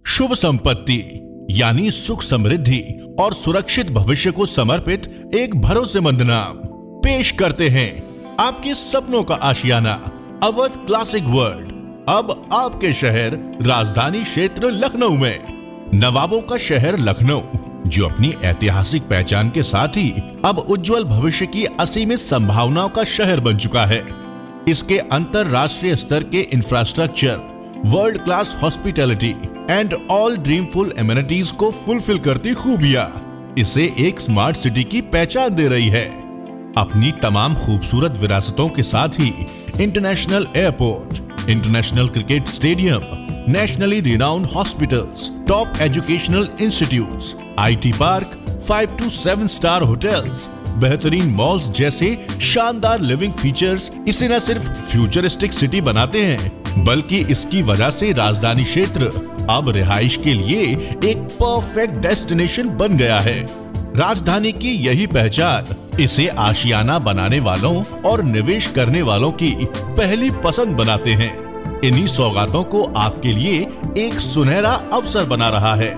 शुभ संपत्ति यानी सुख समृद्धि और सुरक्षित भविष्य को समर्पित एक भरोसेमंद नाम पेश करते हैं आपके सपनों का आशियाना अवध क्लासिक वर्ल्ड। अब आपके शहर राजधानी क्षेत्र लखनऊ में। नवाबों का शहर लखनऊ जो अपनी ऐतिहासिक पहचान के साथ ही अब उज्जवल भविष्य की असीमित संभावनाओं का शहर बन चुका है। इसके अंतरराष्ट्रीय स्तर के infrastructure, world class hospitality and all dreamful amenities को फुलफिल करती खूबियां इसे एक स्मार्ट सिटी की पहचान दे रही है। अपनी तमाम खूबसूरत विरासतों के साथ ही international airport, international cricket stadium, nationally renowned hospitals, top educational institutes, IT park, 5 to 7 star hotels, बेहतरीन मॉल्स जैसे शानदार लिविंग फीचर्स इसे न सिर्फ फ्यूचरिस्टिक सिटी बनाते हैं बल्कि इसकी वजह से राजधानी क्षेत्र अब रिहाइश के लिए एक परफेक्ट डेस्टिनेशन बन गया है। राजधानी की यही पहचान इसे आशियाना बनाने वालों और निवेश करने वालों की पहली पसंद बनाते हैं। इन्हीं सौगातों को आपके लिए एक सुनहरा अवसर बना रहा है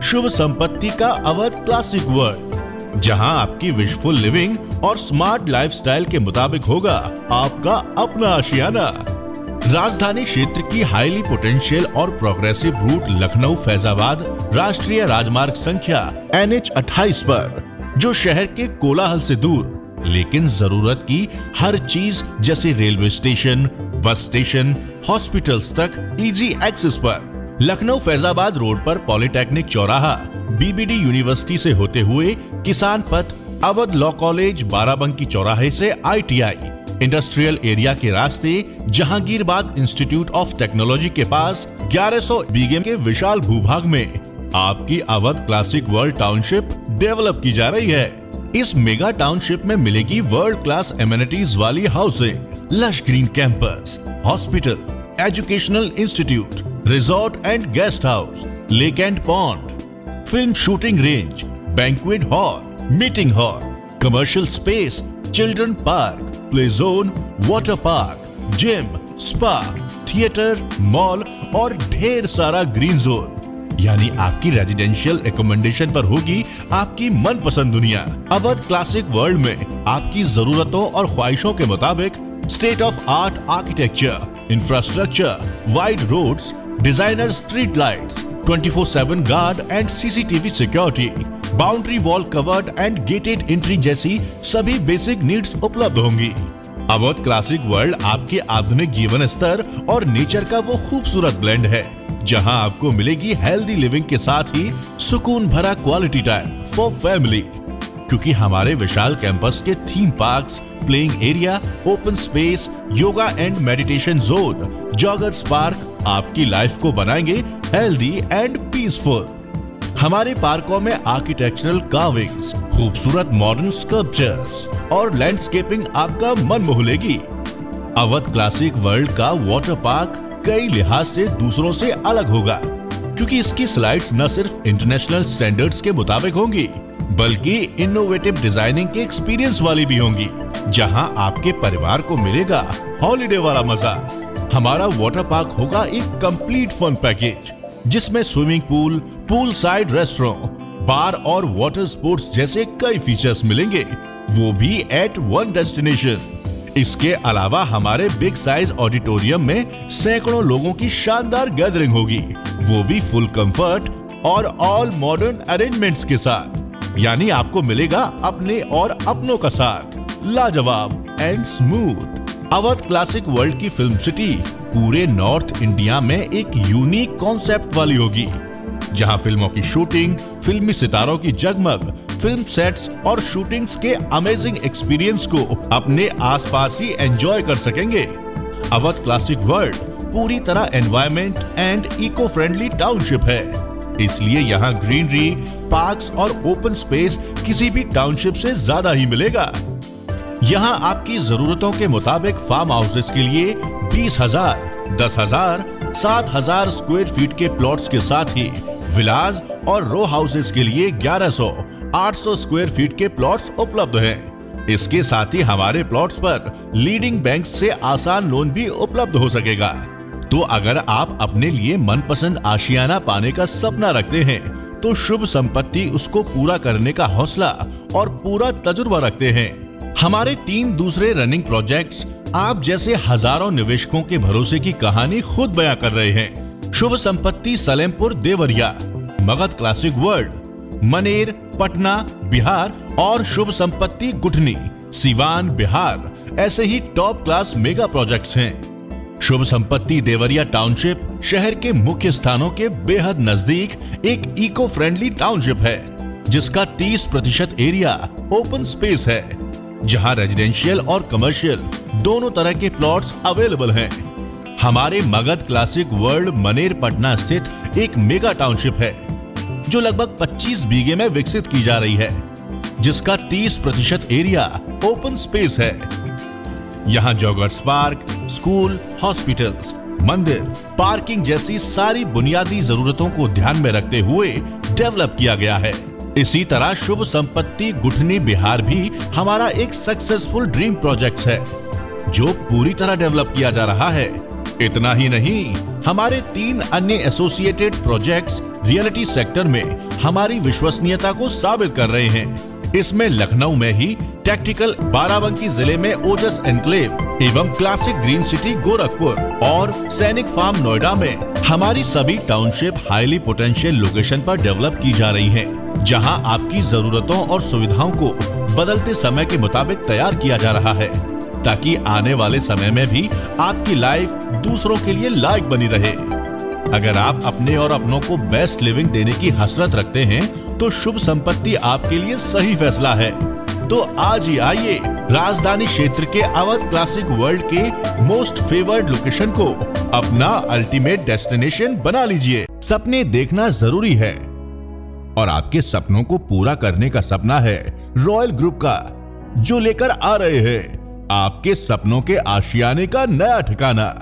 शुभ संपत्ति का अवध क्लासिक वर्ल्ड, जहां आपकी विशफुल लिविंग और स्मार्ट लाइफस्टाइल के मुताबिक होगा आपका अपना आशियाना। राजधानी क्षेत्र की हाईली पोटेंशियल और प्रोग्रेसिव रूट लखनऊ फैजाबाद राष्ट्रीय राजमार्ग संख्या NH 28 पर, जो शहर के कोलाहल से दूर लेकिन जरूरत की हर चीज जैसे railway station, bus station, hospitals तक इजी एक्सेस पर, लखनऊ फैजाबाद रोड पर पॉलिटेक्निक चौराहा, BBD यूनिवर्सिटी से होते हुए किसान पथ, अवध लॉ कॉलेज, बाराबंकी चौराहे से ITI, इंडस्ट्रियल एरिया के रास्ते जहांगीरबाद इंस्टीट्यूट ऑफ टेक्नोलॉजी के पास 1100 बीघे के विशाल भूभाग में आपकी Awadh classic world township develop की जा रही है। इस मेगा टाउनशिप में मिलेगी वर्ल्ड क्लास एमिनिटीज वाली housing, lush green campus, hospital, educational institute, resort and guest house, lake and pond, film shooting range, banquet hall, meeting hall, commercial space, children park, play zone, water park, gym, spa, theatre, mall और ढेर सारा green zone. यानी आपकी residential accommodation पर होगी आपकी मनपसंद दुनिया। अवध क्लासिक वर्ल्ड में आपकी जरूरतों और ख्वाहिशों के मुताबिक state of art architecture, infrastructure, wide roads, designer street lights, 24/7 guard and CCTV सिक्योरिटी, boundary wall covered and gated entry जैसी सभी बेसिक नीड्स उपलब्ध होंगी। अवध क्लासिक वर्ल्ड आपके आधुनिक जीवन स्तर और नेचर का वो खूबसूरत ब्लेंड है, जहां आपको मिलेगी हेल्दी लिविंग के साथ ही सुकून भरा क्वालिटी टाइम फॉर फैमिली। क्योंकि हमारे विशाल कैंपस के theme parks, playing area, open space, yoga and meditation zone, joggers park आपकी लाइफ को बनाएंगे हेल्दी एंड पीसफुल। हमारे पार्कों में आर्किटेक्चरल कार्विंग्स, खूबसूरत मॉडर्न स्कल्पचर्स और लैंडस्केपिंग आपका मन मोह लेगी। अवध क्लासिक वर्ल्ड का वाटर पार्क कई लिहाज से दूसरों से अलग होगा, क्योंकि इसकी स्लाइड्स न सिर्फ इंटरनेशनल स्टैंडर्ड्स के मुताबिक होंगी बल्कि इनोवेटिव डिजाइनिंग के एक्सपीरियंस वाली भी होंगी, जहां आपके परिवार को मिलेगा हॉलिडे वाला मजा। हमारा वाटर पार्क होगा एक कंप्लीट फन पैकेज, जिसमें swimming pool, pool side restaurant, bar और वाटर स्पोर्ट्स जैसे कई फीचर्स मिलेंगे, वो भी एट वन डेस्टिनेशन। इसके अलावा हमारे बिग साइज ऑडिटोरियम में सैकड़ों लोगों की शानदार गैदरिंग होगी, वो भी फुल कंफर्ट और ऑल मॉडर्न अरेंजमेंट्स के साथ। यानी आपको मिलेगा अपने और अपनों का साथ, लाजवाब and smooth. Awadh classic world की फिल्म सिटी पूरे नॉर्थ इंडिया में एक यूनिक कॉन्सेप्ट वाली होगी, जहां फिल्मों की शूटिंग, फिल्मी सितारों की जगमग, फिल्म सेट्स और शूटिंग्स के अमेजिंग एक्सपीरियंस को अपने आसपास ही एंजॉय कर सकेंगे। अवध क्लासिक वर्ल्ड पूरी तरह environment and eco friendly township है, इसलिए यहाँ ग्रीनरी, पार्क्स और ओपन स्पेस किसी भी टाउनशिप से ज्यादा ही मिलेगा। यहाँ आपकी जरूरतों के मुताबिक फार्म हाउसेस के लिए 20,000, 10,000, 7,000 स्क्वायर फीट के प्लॉट्स के साथ ही विलाज और रो हाउसेस के लिए 1100, 800 स्क्वायर फीट के प्लॉट्स उपलब्ध हैं। इसके साथ ही हमारे प्लॉट्स पर लीडिंग बैंक से आसान लोन भी उपलब्ध हो सकेगा। तो अगर आप अपने लिए मनपसंद आशियाना पाने का सपना रखते हैं तो शुभ संपत्ति उसको पूरा करने का हौसला और पूरा तजुर्बा रखते हैं। हमारे 3 दूसरे रनिंग प्रोजेक्ट्स आप जैसे हजारों निवेशकों के भरोसे की कहानी खुद बयां कर रहे हैं। शुभ संपत्ति सलेमपुर देवरिया, मगध क्लासिक वर्ल्ड मनेर पटना बिहार और शुभ संपत्ति गुठनी सिवान बिहार ऐसे ही टॉप क्लास मेगा प्रोजेक्ट्स हैं। शुभ संपत्ति देवरिया टाउनशिप शहर के मुख्य स्थानों के बेहद नजदीक एक इको फ्रेंडली टाउनशिप है, जिसका 30% एरिया ओपन स्पेस है, जहां रेजिडेंशियल और कमर्शियल दोनों तरह के प्लॉट्स अवेलेबल हैं। हमारे मगध क्लासिक वर्ल्ड मनेर पटना स्थित एक मेगा टाउनशिप है, जो लगभग 25 बीघे में विकसित की जा रही है, जिसका 30% एरिया ओपन स्पेस है। यहाँ जॉगर्स पार्क, स्कूल, हॉस्पिटल्स, मंदिर, पार्किंग जैसी सारी बुनियादी जरूरतों को ध्यान में रखते हुए डेवलप किया गया है। इसी तरह शुभ संपत्ति गुठनी बिहार भी हमारा एक सक्सेसफुल ड्रीम प्रोजेक्ट है, जो पूरी तरह डेवलप किया जा रहा है। इतना ही नहीं, हमारे 3 अन्य एसोसिएटेड प्रोजेक्ट्स रियलिटी सेक्टर में हमारी विश्वसनीयता को साबित कर रहे हैं। इसमें लखनऊ में ही टैक्टिकल, बाराबंकी जिले में ओजस एनक्लेव एवं क्लासिक ग्रीन सिटी गोरखपुर और सैनिक फार्म नोएडा में हमारी सभी टाउनशिप हाईली पोटेंशियल लोकेशन पर डेवलप की जा रही हैं, जहां आपकी जरूरतों और सुविधाओं को बदलते समय के मुताबिक तैयार किया जा रहा है, ताकि आने वाले समय में भी आपकी लाइफ दूसरों के लिए लायक बनी रहे। अगर आप अपने और अपनों को बेस्ट लिविंग देने की हसरत रखते हैं तो शुभ संपत्ति आपके लिए सही फैसला है। तो आज ही आइए राजधानी क्षेत्र के अवध क्लासिक वर्ल्ड के मोस्ट फेवर्ड लोकेशन को अपना अल्टीमेट डेस्टिनेशन बना लीजिए। सपने देखना जरूरी है और आपके सपनों को पूरा करने का सपना है रॉयल ग्रुप का, जो लेकर आ रहे हैं आपके सपनों के आशियाने का नया ठिकाना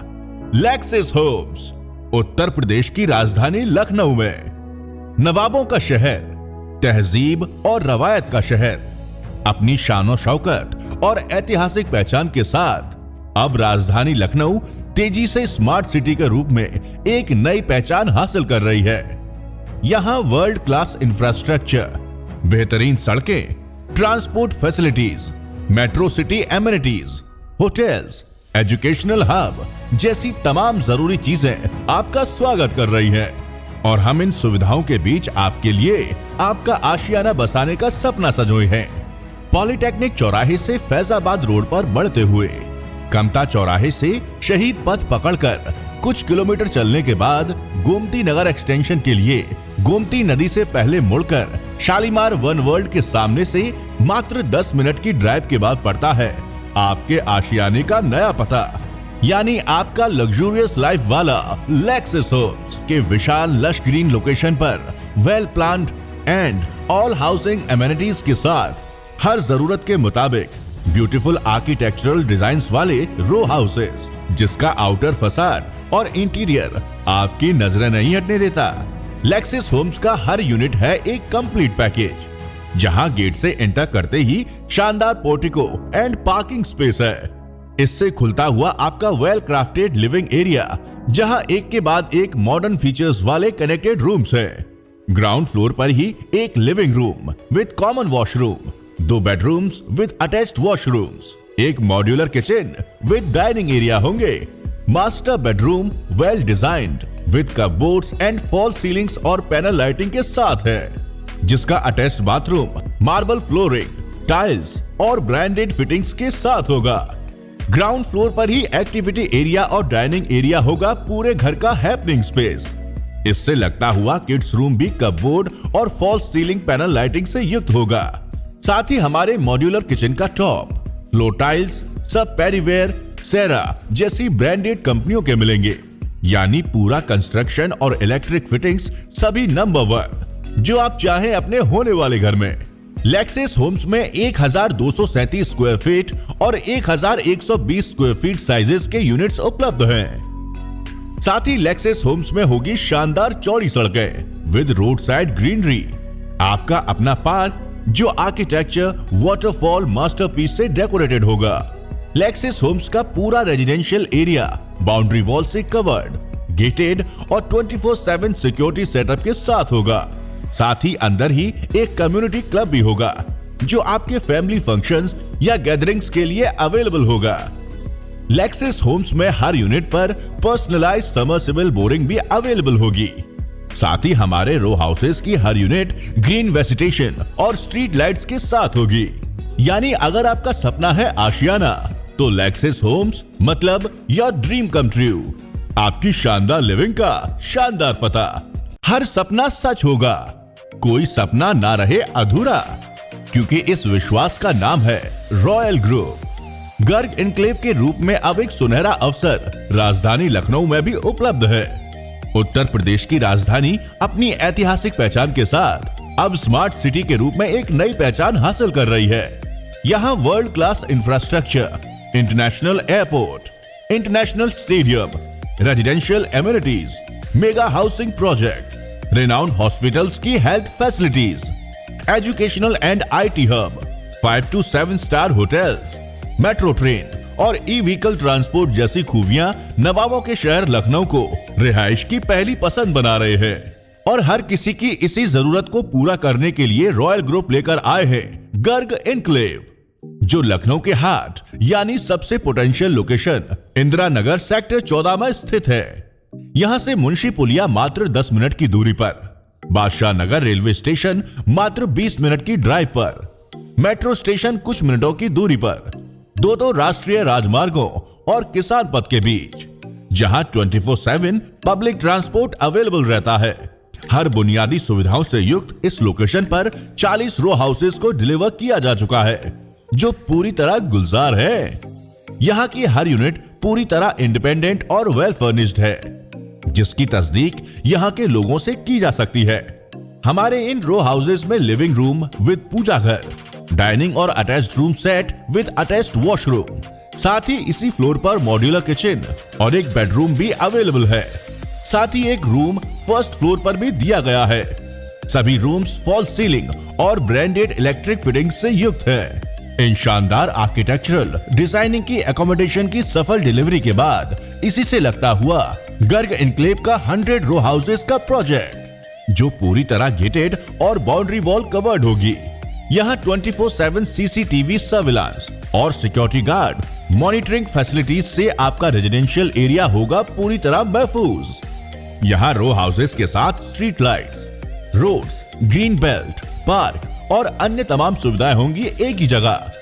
लेक्सिस होम्स। उत्तर प्रदेश की राजधानी लखनऊ में नवाबों का शहर, तहजीब और रवायत का शहर, अपनी शान और शौकत और ऐतिहासिक पहचान के साथ अब राजधानी लखनऊ तेजी से स्मार्ट सिटी के रूप में एक नई पहचान हासिल कर रही है। यहाँ वर्ल्ड क्लास इंफ्रास्ट्रक्चर, बेहतरीन सड़कें, transport facilities, metro city amenities, hotels, educational hub जैसी तमाम जरूरी चीजें आपका स्वागत कर रही है। और हम इन सुविधाओं के बीच आपके लिए आपका आशियाना बसाने का सपना संजोए हैं। पॉलिटेक्निक चौराहे से फैजाबाद रोड पर बढ़ते हुए कमता चौराहे से शहीद पथ पकड़कर कुछ किलोमीटर चलने के बाद गोमती नगर एक्सटेंशन के लिए गोमती नदी से पहले मुड़कर शालीमार वन वर्ल्ड के सामने से मात्र 10 मिनट की ड्राइव के बाद पड़ता है आपके आशियाने का नया पता, यानी आपका लग्जूरियस लाइफ वाला लेक्सिस होम्स के विशाल लश ग्रीन लोकेशन पर well planned and all housing amenities के साथ हर जरूरत के मुताबिक ब्यूटीफुल आर्किटेक्चरल डिजाइन्स वाले रो हाउसेस, जिसका आउटर फसाड और इंटीरियर आपकी नजरें नहीं हटने देता। लेक्सिस होम्स का हर यूनिट है एक कंप्लीट पैकेज, जहां गेट से एंटर करते ही शानदार पोर्टिको एंड पार्किंग स्पेस है। इससे खुलता हुआ आपका वेल क्राफ्टेड लिविंग एरिया, जहां एक के बाद एक मॉडर्न फीचर्स वाले कनेक्टेड रूम्स हैं। ग्राउंड फ्लोर पर ही एक living room with common washroom, 2 bedrooms with attached washrooms, एक modular kitchen with dining area होंगे। Master bedroom well designed with cupboards and fall ceilings और पैनल लाइटिंग के साथ है, जिसका attached bathroom marble flooring, tiles और ब्रांडेड फिटिंग्स के साथ होगा। ग्राउंड फ्लोर पर ही एक्टिविटी एरिया और डाइनिंग एरिया होगा पूरे घर का हैपनिंग स्पेस। इससे लगता हुआ किड्स रूम भी कपबोर्ड और फॉल्स सीलिंग पैनल लाइटिंग से युक्त होगा। साथ ही हमारे मॉड्यूलर किचन का टॉप फ्लोर टाइल्स सब पेरीवेयर, सेरा जैसी ब्रांडेड कंपनियों के मिलेंगे, यानी पूरा कंस्ट्रक्शन और इलेक्ट्रिक फिटिंग्स सभी नंबर 1 जो आप चाहें अपने होने वाले घर में। लेक्सिस होम्स में 1237 स्क्वायर फीट और 1120 स्क्वायर फीट साइजेस के यूनिट्स उपलब्ध हैं। साथ ही लेक्सिस होम्स में होगी शानदार चौड़ी सड़कें विद रोड साइड ग्रीनरी, आपका अपना पार्क जो आर्किटेक्चर वाटरफॉल मास्टरपीस से डेकोरेटेड होगा। लेक्सिस होम्स का पूरा रेजिडेंशियल एरिया बाउंड्री वॉल से कवर्ड, गेटेड और 24/7 सिक्योरिटी सेटअप के साथ होगा। साथ ही अंदर ही एक कम्युनिटी क्लब भी होगा जो आपके फैमिली फंक्शंस या गैदरिंग्स के लिए अवेलेबल होगा। लेक्सिस होम्स में हर यूनिट पर पर्सनलाइज्ड सबमर्सिबल बोरिंग भी अवेलेबल होगी। साथ ही हमारे रो हाउसेस की हर यूनिट ग्रीन वेजिटेशन और स्ट्रीट लाइट्स के साथ होगी। यानी अगर आपका सपना है आशियाना, तो लेक्सिस होम्स मतलब योर ड्रीम कम ट्रू। आपकी शानदार लिविंग का शानदार पता। हर सपना सच होगा, कोई सपना ना रहे अधूरा, क्योंकि इस विश्वास का नाम है रॉयल ग्रुप। गर्ग एन्क्लेव के रूप में अब एक सुनहरा अवसर राजधानी लखनऊ में भी उपलब्ध है। उत्तर प्रदेश की राजधानी अपनी ऐतिहासिक पहचान के साथ अब स्मार्ट सिटी के रूप में एक नई पहचान हासिल कर रही है। यहाँ world class infrastructure, international airport, international stadium, residential amenities, mega housing project, renowned hospitals की health facilities, educational and IT hub, 5 to 7 star hotels, metro train और ई-व्हीकल ट्रांसपोर्ट जैसी खूबियां नवाबों के शहर लखनऊ को रिहाइश की पहली पसंद बना रहे हैं। और हर किसी की इसी जरूरत को पूरा करने के लिए रॉयल ग्रुप लेकर आए हैं गर्ग एन्क्लेव, जो लखनऊ के हार्ट यानी सबसे potential location Indira Nagar sector 14 में स्थित है। यहां से मुंशी पुलिया मात्र 10 मिनट की दूरी पर, बादशाह नगर रेलवे स्टेशन मात्र 20 मिनट की ड्राइव पर, मेट्रो स्टेशन कुछ मिनटों की दूरी पर, दो राष्ट्रीय राजमार्गों और किसान पथ के बीच, जहां 24/7 पब्लिक ट्रांसपोर्ट अवेलेबल रहता है। हर बुनियादी सुविधाओं से युक्त इस लोकेशन पर 40 रो हाउसेस को डिलीवर किया जा चुका है, जो पूरी तरह गुलजार है। यहाँ की हर यूनिट पूरी तरह इंडिपेंडेंट और वेल फर्निश्ड है, जिसकी तस्दीक यहाँ के लोगों से की जा सकती है। हमारे इन रो हाउसेस में लिविंग रूम विद पूजा घर, डाइनिंग और attached room set with attached washroom, साथ ही इसी फ्लोर पर मॉड्यूलर किचन और एक बेडरूम भी अवेलेबल है। साथ ही एक रूम फर्स्ट फ्लोर पर भी दिया गया है। सभी रूम्स फॉल सीलिंग और ब्रांडेड इलेक्ट्रिक फिटिंग से युक्त है। इन शानदार आर्किटेक्चरल डिजाइनिंग की एकोमोडेशन की सफल डिलीवरी के बाद इसी से लगता हुआ गर्ग एन्क्लेव का 100 रो हाउसेस का प्रोजेक्ट, जो पूरी तरह गेटेड और बाउंड्री वॉल कवर्ड होगी। यहाँ 24/7 CCTV सर्विलांस और सिक्योरिटी गार्ड मॉनिटरिंग फैसिलिटीज से आपका रेजिडेंशियल एरिया होगा पूरी तरह महफूज। यहाँ रो हाउसेस के साथ street lights, roads, green belt, park और अन्य तमाम सुविधाएं होंगी एक ही जगह।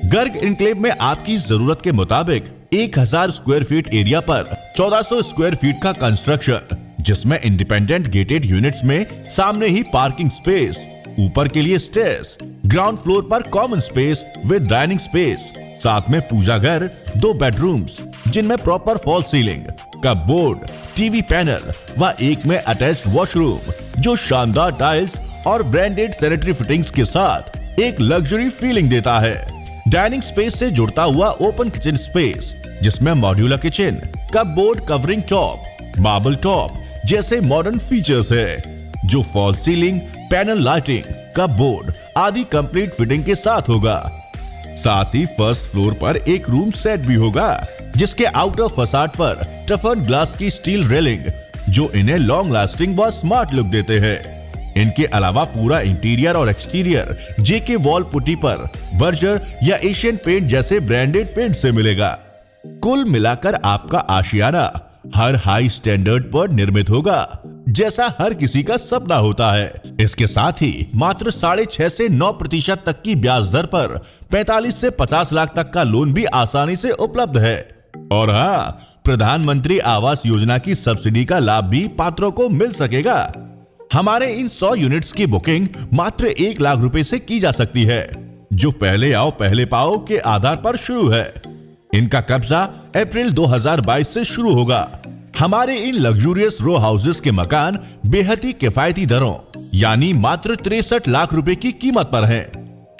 गर्ग एन्क्लेव में आपकी जरूरत के मुताबिक 1000 स्क्वायर फीट एरिया पर 1400 स्क्वायर फीट का कंस्ट्रक्शन, जिसमें इंडिपेंडेंट गेटेड यूनिट्स में सामने ही पार्किंग स्पेस, ऊपर के लिए स्टेयर्स, ग्राउंड फ्लोर पर common space with dining space, साथ में पूजा घर, 2 बेडरूम्स जिनमें proper fall ceiling, cupboard, TV panel व एक में अटैच्ड वॉशरूम, जो शानदार टाइल्स और ब्रांडेड सैनिटरी फिटिंग्स के साथ एक लग्जरी फीलिंग देता है। डाइनिंग स्पेस से जुड़ता हुआ ओपन किचन स्पेस, जिसमें modular kitchen, cupboard covering top, marble top जैसे मॉडर्न फीचर्स है, जो fall ceiling, panel lighting, cupboard आदि कंप्लीट फिटिंग के साथ होगा। साथ ही फर्स्ट फ्लोर पर एक रूम सेट भी होगा, जिसके आउटर फसाड पर टफन ग्लास की स्टील रेलिंग, जो इन्हें लॉन्ग लास्टिंग व स्मार्ट लुक देते हैं। इनके अलावा पूरा इंटीरियर और एक्सटीरियर जेके वॉल पुट्टी पर बर्जर या एशियन पेंट जैसे ब्रांडेड पेंट से मिलेगा। कुल मिलाकर आपका आशियाना हर हाई स्टैंडर्ड पर निर्मित होगा, जैसा हर किसी का सपना होता है। इसके साथ ही मात्र 6.5 से 9% तक की ब्याज दर पर 45 से 50 लाख तक का लोन भी आसानी से उपलब्ध है। और हाँ, प्रधानमंत्री आवास योजना की सब्सिडी का लाभ भी पात्रों को मिल सकेगा। हमारे इन 100 यूनिट्स की बुकिंग मात्र 1 लाख रुपए से की जा सकती है, जो पहले आओ पहले पाओ के आधार पर शुरू है। इनका कब्जा अप्रैल 2022 से शुरू होगा। हमारे इन लग्जूरियस रो हाउसेस के मकान बेहद ही किफायती दरों यानी मात्र 63 लाख रुपए की कीमत पर हैं,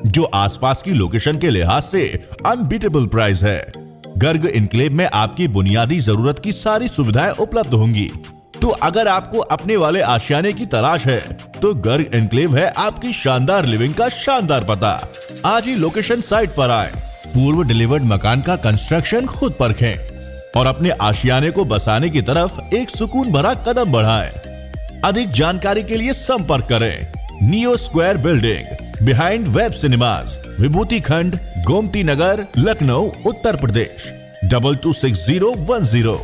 जो आसपास की लोकेशन के लिहाज से अनबीटेबल प्राइस है। गर्ग एन्क्लेव में आपकी बुनियादी जरूरत की सारी सुविधाएं उपलब्ध होंगी। तो अगर आपको अपने वाले आशियाने की तलाश है, तो गर्ग एन्क्लेव है आपकी शानदार लिविंग का शानदार पता। आज ही लोकेशन साइट पर आए, पूर्व डिलीवर्ड मकान का कंस्ट्रक्शन खुद परखें। और अपने आशियाने को बसाने की तरफ एक सुकून भरा कदम बढ़ाएं। अधिक जानकारी के लिए संपर्क करें Neo Square building behind Web Cinemas, Vibhuti Khand, Gomti Nagar, Lucknow, Uttar Pradesh 226010।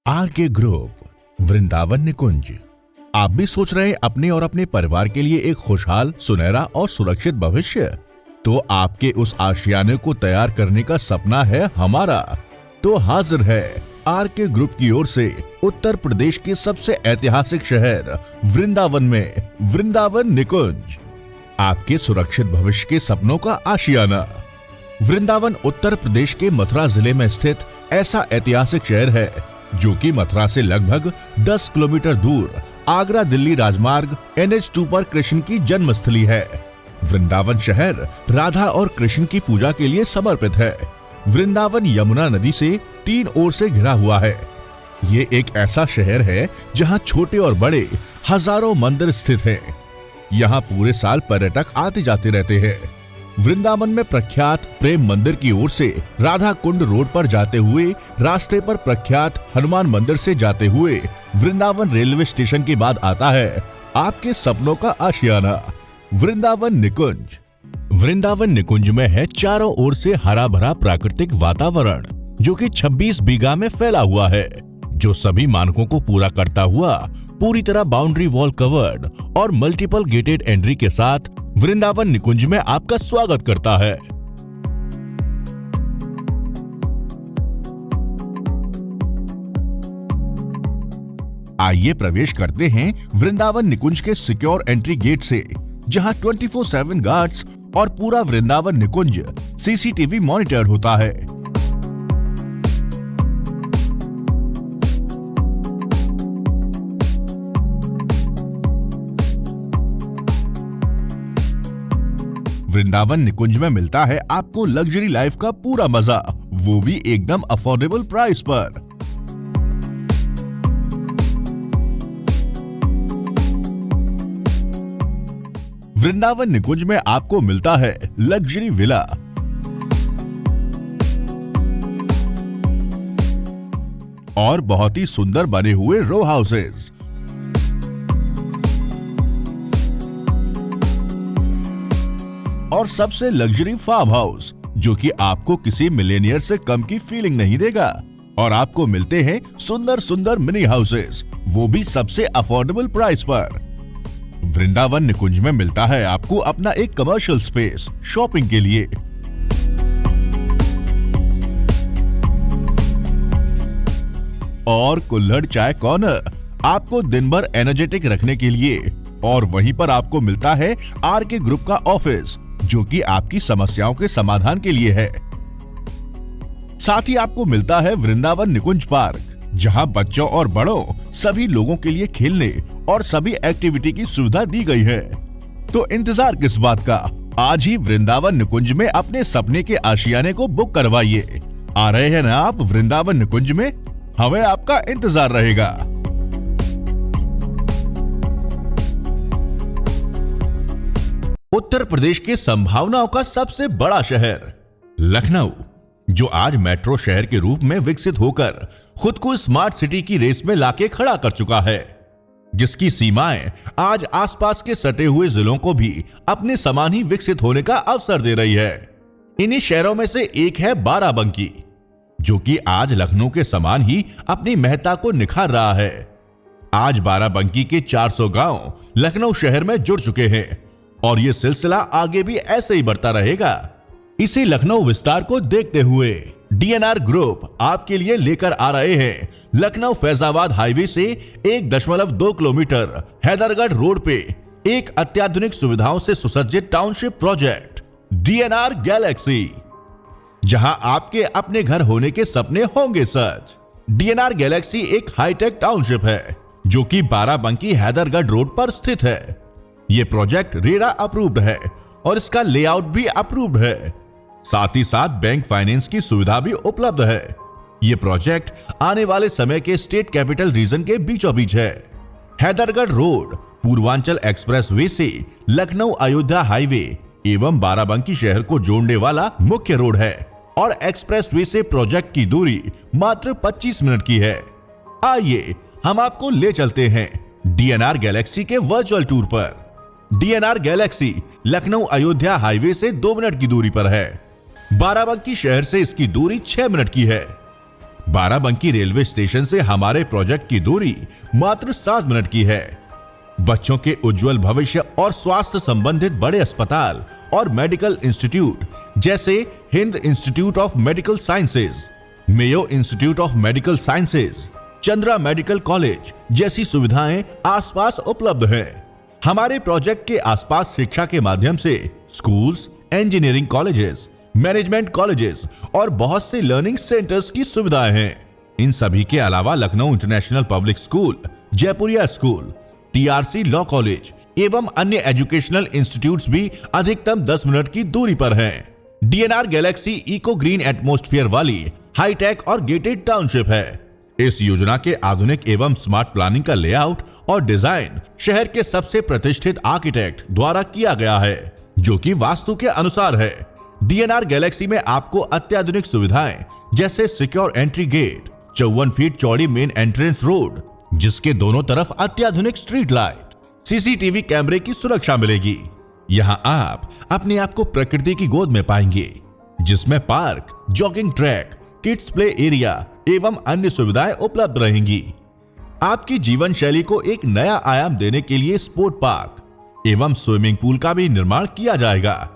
RK Group, Vrindavan Nikunj. आप भी सोच रहे हैं अपने और अपने परिवार के लिए एक खुशहाल, सुनहरा और सुरक्षित भविष्य? तो आपके उस आशियाने को तैयार करने का सपना है हमारा। तो हाजिर है आरके ग्रुप की ओर से उत्तर प्रदेश के सबसे ऐतिहासिक शहर वृंदावन में वृंदावन निकुंज, आपके सुरक्षित भविष्य के सपनों का आशियाना। वृंदावन उत्तर प्रदेश के मथुरा जिले में स्थित ऐसा ऐतिहासिक शहर है जो कि मथुरा से लगभग 10 किलोमीटर दूर आगरा दिल्ली राजमार्ग NH2 पर कृष्ण की जन्मस्थली है। वृंदावन शहर राधा और कृष्ण की पूजा के लिए समर्पित है। वृंदावन यमुना नदी से 3 ओर से घिरा हुआ है। ये एक ऐसा शहर है जहां छोटे और बड़े हजारों मंदिर स्थित हैं। यहाँ पूरे साल पर्यटक आते जाते रहते हैं। वृंदावन में प्रख्यात प्रेम मंदिर की ओर से राधा कुंड रोड पर जाते हुए रास्ते पर प्रख्यात हनुमान मंदिर से जाते हुए वृंदावन रेलवे स्टेशन के बाद आता है आपके सपनों का आशियाना वृंदावन निकुंज। वृंदावन निकुंज में है चारों ओर से हरा भरा प्राकृतिक वातावरण जो कि 26 बीघा में फैला हुआ है, जो सभी मानकों को पूरा करता हुआ पूरी तरह बाउंड्री वॉल कवर्ड और मल्टीपल गेटेड एंट्री के साथ वृंदावन निकुंज में आपका स्वागत करता है। आइए प्रवेश करते हैं वृंदावन निकुंज के सिक्योर एंट्री गेट से, जहां 24/7 गार्ड्स और पूरा वृंदावन निकुंज CCTV मॉनिटर्ड होता है। वृंदावन निकुंज में मिलता है आपको लग्जरी लाइफ का पूरा मजा, वो भी एकदम अफोर्डेबल प्राइस पर। वृंदावन निकुंज में आपको मिलता है लग्जरी विला, और बहुत ही सुंदर बने हुए रो हाउसेस। और सबसे लग्जरी फार्म हाउस जो कि आपको किसी मिलेनियर से कम की फीलिंग नहीं देगा। और आपको मिलते हैं सुंदर सुंदर मिनी हाउसेस, वो भी सबसे अफोर्डेबल प्राइस पर। वृंदावन निकुंज में मिलता है आपको अपना एक कमर्शियल स्पेस शॉपिंग के लिए। और कुल्हड़ चाय कॉर्नर आपको दिन भर एनर्जेटिक रखने के लिए। और वहीं पर आपको मिलता है आरके ग्रुप का ऑफिस जो कि आपकी समस्याओं के समाधान के लिए है। साथ ही आपको मिलता है वृंदावन निकुंज पार्क, जहां बच्चों और बड़ों सभी लोगों के लिए खेलने और सभी एक्टिविटी की सुविधा दी गई है। तो इंतजार किस बात का, आज ही वृंदावन निकुंज में अपने सपने के आशियाने को बुक करवाइए। आ रहे हैं ना आप वृंदावन निकुंज में? हमें आपका इंतजार रहेगा। उत्तर प्रदेश के संभावनाओं का सबसे बड़ा शहर लखनऊ, जो आज मेट्रो शहर के रूप में विकसित होकर खुद को स्मार्ट सिटी की रेस में लाके खड़ा कर चुका है, जिसकी सीमाएं आज आसपास के सटे हुए जिलों को भी अपने समान ही विकसित होने का अवसर दे रही है। इन्हीं शहरों में से एक है बाराबंकी, जो कि आज लखनऊ के समान ही अपनी महत्ता को निखार रहा है। आज बाराबंकी के 400 गांव लखनऊ शहर में जुड़ चुके हैं और ये सिलसिला आगे भी ऐसे ही बढ़ता रहेगा। इसी लखनऊ विस्तार को देखते हुए DNR ग्रुप आपके लिए लेकर आ रहे हैं लखनऊ फैजाबाद हाईवे से 1.2 किलोमीटर हैदरगढ़ रोड पे एक अत्याधुनिक सुविधाओं से सुसज्जित टाउनशिप प्रोजेक्ट डीएनआर गैलेक्सी, जहां आपके अपने घर होने के सपने होंगे सच। डीएनआर गैलेक्सी एक हाईटेक टाउनशिप है जो कि बाराबंकी हैदरगढ़ रोड पर स्थित है। यह प्रोजेक्ट रेरा अप्रूव्ड है और इसका लेआउट भी अप्रूव्ड है। साथ ही साथ बैंक फाइनेंस की सुविधा भी उपलब्ध है। यह प्रोजेक्ट आने वाले समय के स्टेट कैपिटल रीजन के बीचों बीच है। Haidergarh road Purvanchal express way से लखनऊ अयोध्या हाईवे एवं बाराबंकी शहर को जोड़ने वाला मुख्य रोड है और एक्सप्रेस वे से प्रोजेक्ट की दूरी मात्र 25 मिनट की है। आइए हम आपको ले चलते हैं डीएनआर गैलेक्सी के वर्चुअल टूर पर। DNR Galaxy Lucknow Ayodhya highway से 2 मिनट की दूरी पर है। बाराबंकी शहर से इसकी दूरी 6 मिनट की है। बाराबंकी रेलवे स्टेशन से हमारे प्रोजेक्ट की दूरी मात्र 7 मिनट की है। बच्चों के उज्जवल भविष्य और स्वास्थ्य संबंधित बड़े अस्पताल और मेडिकल इंस्टीट्यूट जैसे Hind institute of medical sciences, Mayo institute of medical sciences, Chandra medical college जैसी सुविधाएं आसपास उपलब्ध हैं। हमारे प्रोजेक्ट के आसपास शिक्षा के माध्यम से schools, engineering colleges, management colleges और बहुत से लर्निंग सेंटर्स की सुविधाएं हैं। इन सभी के अलावा Lucknow international public school, Jaipuria school, TRC law college एवं अन्य एजुकेशनल इंस्टीट्यूट्स भी अधिकतम 10 मिनट की दूरी पर हैं। DNR galaxy eco green atmosphere वाली हाईटेक और गेटेड टाउनशिप है। इस योजना के आधुनिक एवं स्मार्ट प्लानिंग का लेआउट और डिजाइन शहर के सबसे प्रतिष्ठित आर्किटेक्ट द्वारा किया गया है, जो कि वास्तु के अनुसार है। डीएनआर गैलेक्सी में आपको अत्याधुनिक सुविधाएं जैसे सिक्योर एंट्री गेट, 54 फीट चौड़ी मेन एंट्रेंस रोड जिसके दोनों तरफ अत्याधुनिक स्ट्रीट लाइट, सीसीटीवी कैमरे की सुरक्षा मिलेगी। यहां आप अपने आप को प्रकृति की गोद में पाएंगे, जिसमें park, jogging track, kids play area एवं अन्य सुविधाएं उपलब्ध रहेंगी। आपकी जीवन शैली को एक नया आयाम देने के लिए स्पोर्ट पार्क एवं स्विमिंग पूल का भी निर्माण किया जाएगा।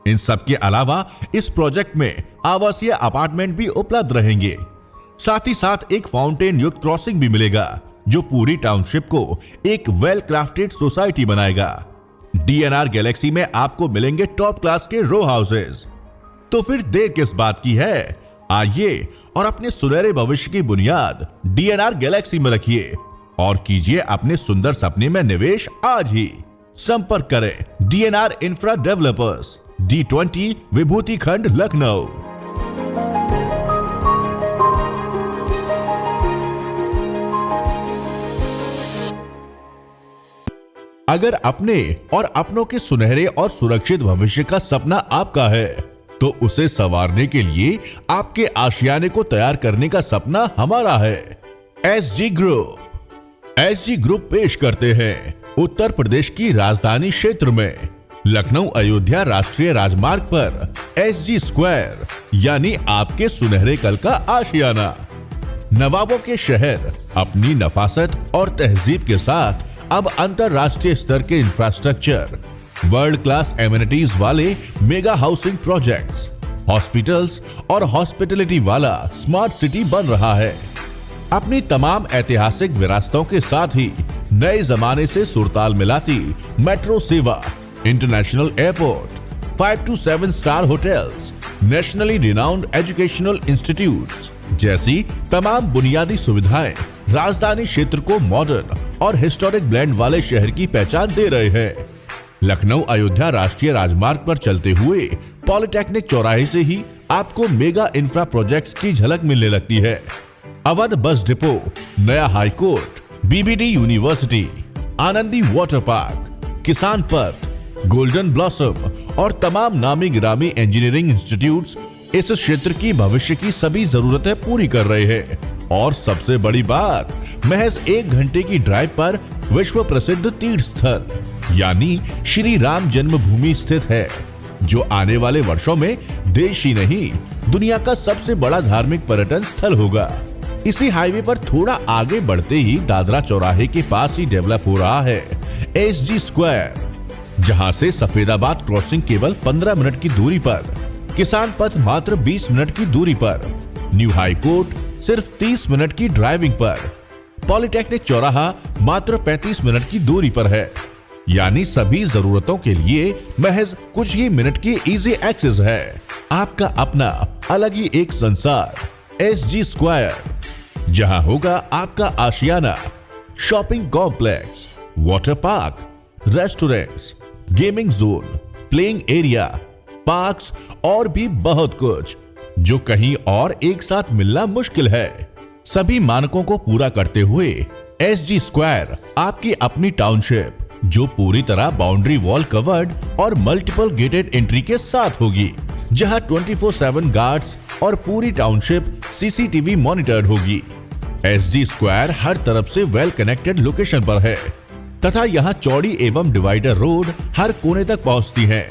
इन सब के अलावा इस प्रोजेक्ट में आवासीय अपार्टमेंट भी उपलब्ध रहेंगे। साथ ही साथ एक फाउंटेन युक्त क्रॉसिंग भी मिलेगा, जो पूरी टाउनशिप को एक वेल क्राफ्टेड सोसाइटी बनाएगा। डीएनआर गैलेक्सी में आपको मिलेंगे टॉप क्लास के रो हाउसेज। तो फिर देर किस बात की है, आइए और अपने सुनहरे भविष्य की बुनियाद डीएनआर गैलेक्सी में रखिए और कीजिए अपने सुंदर सपने में निवेश आज ही। संपर्क करें डीएनआर इंफ्रा डेवलपर्स, D20 विभूति खंड, लखनऊ। अगर अपने और अपनों के सुनहरे और सुरक्षित भविष्य का सपना आपका है, तो उसे संवारने के लिए आपके आशियाने को तैयार करने का सपना हमारा है। एसजी ग्रुप पेश करते हैं उत्तर प्रदेश की राजधानी क्षेत्र में लखनऊ अयोध्या राष्ट्रीय राजमार्ग पर एसजी स्क्वायर यानी आपके सुनहरे कल का आशियाना। नवाबों के शहर अपनी नफासत और तहजीब के साथ अब अंतरराष्ट्रीय स्तर के इंफ्रास्ट्रक्चर, वर्ल्ड क्लास एमिनिटीज वाले मेगा हाउसिंग प्रोजेक्ट्स, हॉस्पिटल्स और हॉस्पिटलिटी वाला स्मार्ट सिटी बन रहा है। अपनी तमाम ऐतिहासिक विरासतों के साथ ही नए जमाने से सुरताल मिलाती मेट्रो सेवा, international airport, 5 to 7 star hotels, nationally renowned educational institutes जैसी तमाम बुनियादी सुविधाएं राजधानी क्षेत्र को मॉडर्न और हिस्टोरिक ब्लेंड वाले शहर की पहचान दे रहे हैं। लखनऊ अयोध्या राष्ट्रीय राजमार्ग पर चलते हुए पॉलिटेक्निक चौराहे से ही आपको मेगा इंफ्रा प्रोजेक्ट्स की झलक मिलने लगती है। अवध बस डिपो, नया high court, BBD university, Anandi water park, किसान पथ, गोल्डन ब्लॉसम और तमाम नामी गिरामी इंजीनियरिंग इंस्टीट्यूट्स इस क्षेत्र की भविष्य की सभी जरूरतें पूरी कर रहे हैं। और सबसे बड़ी बात, महज 1 घंटे की ड्राइव पर विश्व प्रसिद्ध तीर्थ स्थल यानी श्री राम जन्मभूमि स्थित है, जो आने वाले वर्षों में देश ही नहीं दुनिया का सबसे बड़ा धार्मिक पर्यटन स्थल होगा। इसी हाईवे पर थोड़ा आगे बढ़ते ही दादरा चौराहे के पास ही डेवलप हो रहा है एसजी स्क्वायर, जहां से सफेदाबाद क्रॉसिंग केवल 15 मिनट की दूरी पर, किसान पथ मात्र 20 मिनट की दूरी पर, न्यू हाई कोर्ट सिर्फ 30 मिनट की ड्राइविंग पर, पॉलिटेक्निक चौराहा मात्र 35 मिनट की दूरी पर है। यानी सभी जरूरतों के लिए महज कुछ ही मिनट की इजी एक्सेस है। आपका अपना अलग ही एक संसार SG स्क्वायर, जहां होगा आपका आशियाना, shopping complex, water park, restaurants, gaming zone, playing area, parks और भी बहुत कुछ जो कहीं और एक साथ मिलना मुश्किल है। सभी मानकों को पूरा करते हुए SG स्क्वायर आपकी अपनी टाउनशिप, जो पूरी तरह बाउंड्री वॉल कवर्ड और मल्टीपल गेटेड एंट्री के साथ होगी, जहां 24/7 गार्ड्स और पूरी टाउनशिप CCTV मॉनिटर्ड होगी। SG स्क्वायर हर तरफ से वेल कनेक्टेड लोकेशन पर है तथा यहाँ चौड़ी एवं डिवाइडर रोड हर कोने तक पहुँचती है।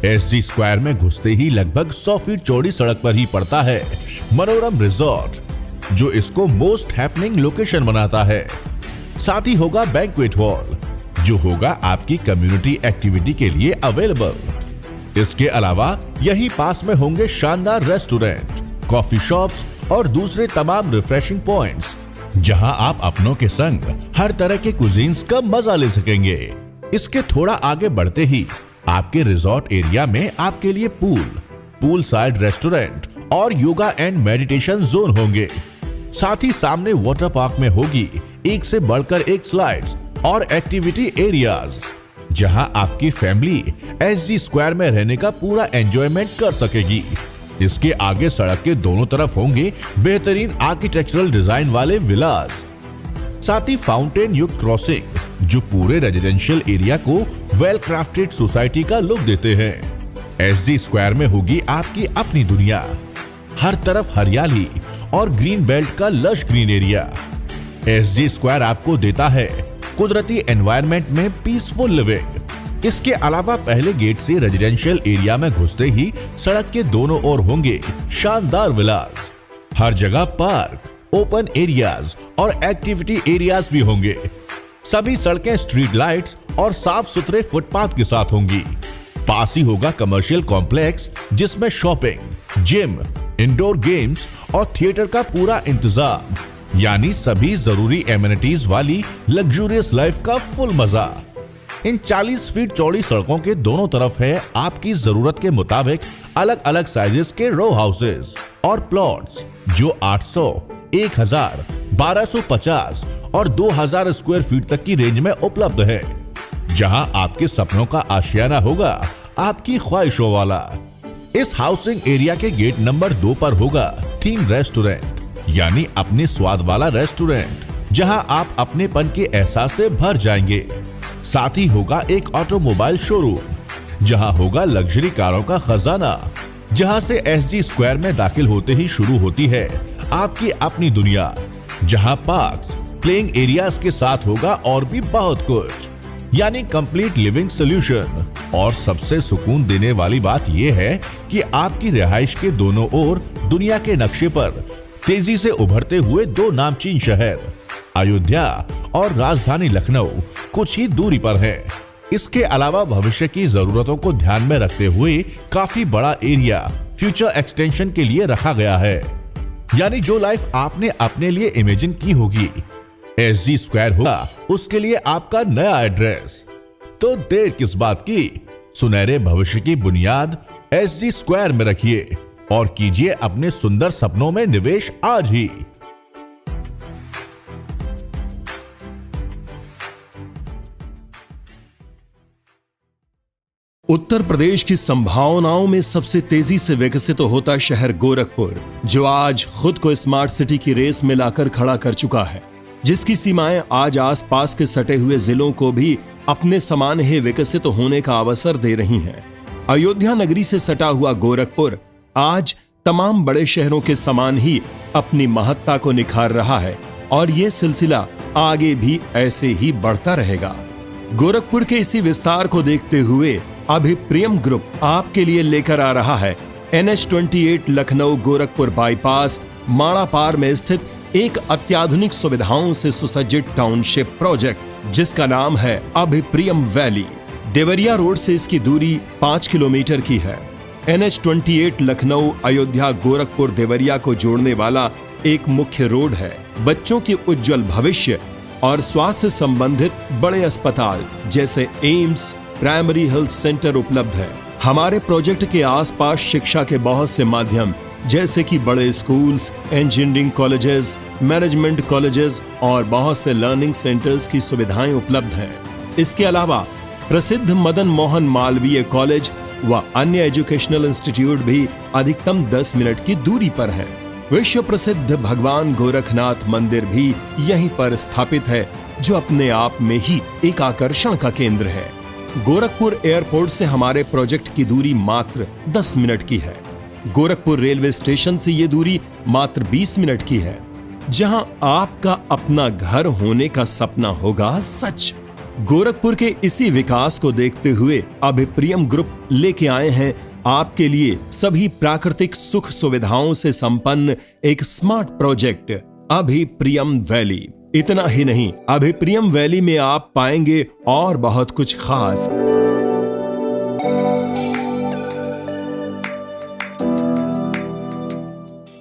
SG स्क्वायर में घुसते ही लगभग 100 फीट चौड़ी सड़क पर ही पड़ता है मनोरम रिजॉर्ट, जो इसको मोस्ट हैपनिंग लोकेशन बनाता है। साथ ही होगा बैंक्वेट हॉल, जो होगा आपकी कम्युनिटी एक्टिविटी के लिए अवेलेबल। इसके अलावा यही पास में होंगे शानदार रेस्टोरेंट, कॉफी शॉप्स और दूसरे तमाम रिफ्रेशिंग पॉइंट्स, जहां आप अपनों के संग हर तरह के कुजीन्स का मजा ले सकेंगे। इसके थोड़ा आगे बढ़ते ही आपके रिजॉर्ट एरिया में आपके लिए पूल साइड रेस्टोरेंट और योगा एंड मेडिटेशन जोन होंगे। साथ ही सामने वाटर पार्क में होगी एक से बढ़कर एक स्लाइड्स और एक्टिविटी एरियाज, जहां आपकी फैमिली SG स्क्वायर में रहने का पूरा एंजॉयमेंट कर सकेगी। इसके आगे सड़क के दोनों तरफ होंगे बेहतरीन आर्किटेक्चरल डिजाइन वाले विलास, साथ ही फाउंटेन युक्त क्रॉसिंग, जो पूरे रेजिडेंशियल एरिया को वेल क्राफ्टेड सोसाइटी का लुक देते हैं। SG स्क्वायर में होगी आपकी अपनी दुनिया, हर तरफ हरियाली और ग्रीन बेल्ट का lush green area. SG square आपको देता है कुदरती एनवायरनमेंट में पीसफुल लिविंग। इसके अलावा पहले गेट से रेजिडेंशियल एरिया में घुसते ही सड़क के दोनों ओर होंगे शानदार विलास। हर जगह पार्क, ओपन एरियाज और एक्टिविटी एरियाज भी होंगे। सभी सड़कें स्ट्रीट लाइट्स और साफ सुथरे फुटपाथ के साथ होंगी। पास ही होगा कमर्शियल कॉम्प्लेक्स, जिसमें शॉपिंग, जिम, इंडोर गेम्स और थिएटर का पूरा इंतजाम, यानी सभी जरूरी एमिनिटीज वाली लग्जूरियस लाइफ का फुल मजा। इन 40 फीट चौड़ी सड़कों के दोनों तरफ है आपकी जरूरत के मुताबिक अलग अलग साइजेस के रो हाउसेस और प्लॉट्स, जो 800, 1000, 1250 और 2000 स्क्वायर फीट तक की रेंज में उपलब्ध है, जहां आपके सपनों का आशियाना होगा आपकी ख्वाहिशों वाला। इस हाउसिंग एरिया के गेट नंबर 2 पर होगा थीम रेस्टोरेंट, यानी अपने स्वाद वाला रेस्टोरेंट, जहां आप अपनेपन के एहसास से भर जाएंगे। साथ ही होगा एक ऑटोमोबाइल शोरूम, जहां होगा लग्जरी कारों का खजाना, जहां से SG स्क्वायर में दाखिल होते ही शुरू होती है आपकी अपनी दुनिया, जहां पार्क्स, प्लेइंग एरियाज के साथ होगा और भी बहुत कुछ, यानी कंप्लीट लिविंग सोल्यूशन। और सबसे सुकून देने वाली बात यह है कि आपकी रिहाइश के दोनों ओर दुनिया के नक्शे पर तेजी से उभरते हुए 2 नामचीन शहर अयोध्या और राजधानी लखनऊ कुछ ही दूरी पर है। इसके अलावा भविष्य की जरूरतों को ध्यान में रखते हुए काफी बड़ा एरिया फ्यूचर एक्सटेंशन के लिए रखा गया है, यानी जो लाइफ आपने अपने लिए इमेजिन की होगी, SG स्क्वायर होगा उसके लिए आपका नया एड्रेस। तो देर किस बात की, सुनहरे भविष्य की बुनियाद SG स्क्वायर में रखिए और कीजिए अपने सुंदर सपनों में निवेश आज ही। उत्तर प्रदेश की संभावनाओं में सबसे तेजी से विकसित होता शहर गोरखपुर, जो आज खुद को स्मार्ट सिटी की रेस में लाकर खड़ा कर चुका है, जिसकी सीमाएं आज आसपास के सटे हुए जिलों को भी अपने समान ही विकसित होने का अवसर दे रही हैं। अयोध्या नगरी से सटा हुआ गोरखपुर आज तमाम बड़े शहरों के समान ही अपनी महत्ता को निखार रहा है और यह सिलसिला आगे भी ऐसे ही बढ़ता रहेगा। गोरखपुर के इसी विस्तार को देखते हुए अभिप्रियम ग्रुप आपके लिए लेकर आ रहा है NH-28 लखनऊ गोरखपुर बाईपास माड़ापार में स्थित एक अत्याधुनिक सुविधाओं से सुसज्जित टाउनशिप प्रोजेक्ट, जिसका नाम है अभिप्रियम वैली। देवरिया रोड से इसकी दूरी 5 किलोमीटर की है। NH-28 लखनऊ अयोध्या गोरखपुर देवरिया को जोड़ने वाला एक मुख्य रोड है। बच्चों के उज्जवल भविष्य और स्वास्थ्य संबंधित बड़े अस्पताल जैसे एम्स, प्राइमरी हेल्थ सेंटर उपलब्ध है। हमारे प्रोजेक्ट के आसपास शिक्षा के बहुत से माध्यम जैसे कि बड़े schools, engineering colleges, management colleges और बहुत से लर्निंग सेंटर्स की सुविधाएं उपलब्ध हैं। इसके अलावा प्रसिद्ध मदन मोहन मालवीय कॉलेज व अन्य एजुकेशनल इंस्टीट्यूट भी अधिकतम 10 मिनट की दूरी पर है। विश्व प्रसिद्ध भगवान गोरखनाथ मंदिर भी यहीं पर स्थापित है, जो अपने आप में ही एक आकर्षण का केंद्र है। गोरखपुर एयरपोर्ट से हमारे प्रोजेक्ट की दूरी मात्र 10 मिनट की है। गोरखपुर रेलवे स्टेशन से ये दूरी मात्र 20 मिनट की है। जहां आपका अपना घर होने का सपना होगा सच। गोरखपुर के इसी विकास को देखते हुए अभिप्रियम ग्रुप लेके आए हैं आपके लिए सभी प्राकृतिक सुख सुविधाओं से संपन्न एक स्मार्ट प्रोजेक्ट अभिप्रियम वैली। इतना ही नहीं, अभिप्रियम वैली में आप पाएंगे और बहुत कुछ खास।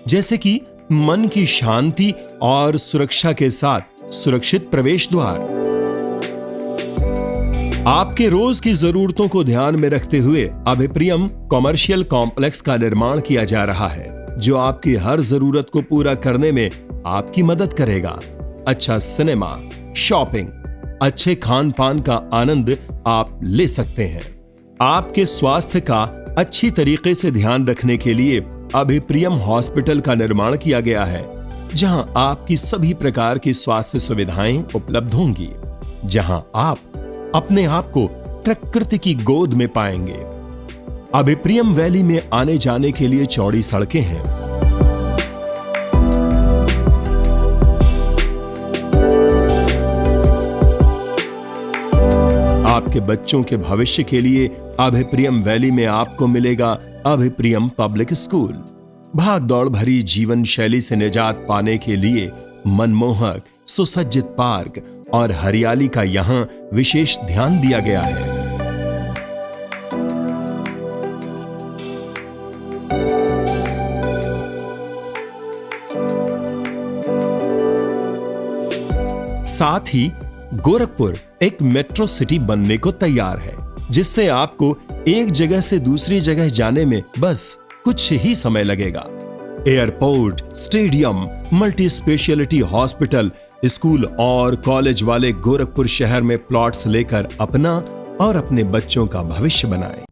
जैसे कि मन की शांति और सुरक्षा के साथ सुरक्षित प्रवेश द्वार। आपके रोज की जरूरतों को ध्यान में रखते हुए अभिप्रियम कॉमर्शियल कॉम्प्लेक्स का निर्माण किया जा रहा है, जो आपकी हर जरूरत को पूरा करने में आपकी मदद करेगा। अच्छा सिनेमा, शॉपिंग, अच्छे खान पान का आनंद आप ले सकते हैं। आपके स्वास्थ्य का अच्छी तरीके से ध्यान रखने के लिए अभिप्रियम हॉस्पिटल का निर्माण किया गया है, जहां आपकी सभी प्रकार की स्वास्थ्य सुविधाएं उपलब्ध होंगी, जहां आप अपने आप को प्रकृति की गोद में पाएंगे। अभिप्रियम वैली में आने जाने के लिए चौड़ी सड़कें हैं। आपके बच्चों के भविष्य के लिए अभिप्रियम वैली में आपको मिलेगा अभिप्रियम पब्लिक स्कूल। भाग दौड़ भरी जीवन शैली से निजात पाने के लिए मनमोहक सुसज्जित पार्क और हरियाली का यहां विशेष ध्यान दिया गया है। साथ ही गोरखपुर एक मेट्रो सिटी बनने को तैयार है, जिससे आपको एक जगह से दूसरी जगह जाने में बस कुछ ही समय लगेगा। Airport, stadium, multi speciality hospital, school और कॉलेज वाले गोरखपुर शहर में प्लॉट्स लेकर अपना और अपने बच्चों का भविष्य बनाएं।